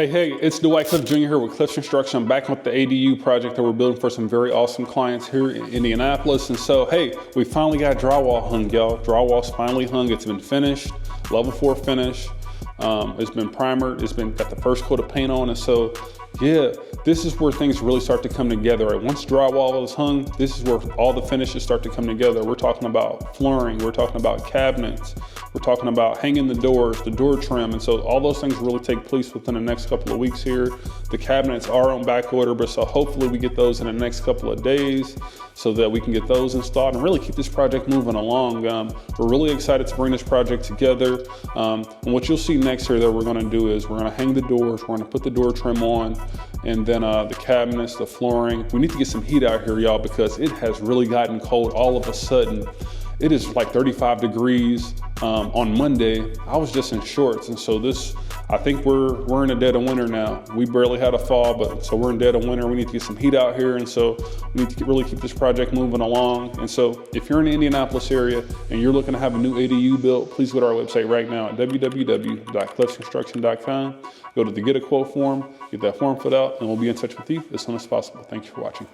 Hey, it's Dwight Cliff Jr. here with Cliff's Construction. I'm back with the ADU project that we're building for some very awesome clients here in Indianapolis. And so, hey, we finally got drywall hung, y'all. Drywall's finally hung. It's been finished, level 4 finish. It's been primered. It's been got the first coat of paint on. And so, yeah, this is where things really start to come together. Right? Once drywall is hung, this is where all the finishes start to come together. We're talking about flooring. We're talking about cabinets. We're talking about hanging the doors, the door trim. And so all those things really take place within the next couple of weeks here. The cabinets are on back order, but so hopefully we get those in the next couple of days so that we can get those installed and really keep this project moving along. We're really excited to bring this project together. And what you'll see next here that we're gonna do is we're gonna hang the doors, we're gonna put the door trim on, and then the cabinets, the flooring. We need to get some heat out here, y'all, because it has really gotten cold all of a sudden. It is like 35 degrees on Monday. I was just in shorts, and so I think we're in the dead of winter now. We barely had a fall, but so we're in dead of winter. We need to get some heat out here, and so we need to really keep this project moving along. And so if you're in the Indianapolis area and you're looking to have a new ADU built, please go to our website right now at www.cliffsconstruction.com. Go to the Get a Quote form, get that form filled out, and we'll be in touch with you as soon as possible. Thank you for watching.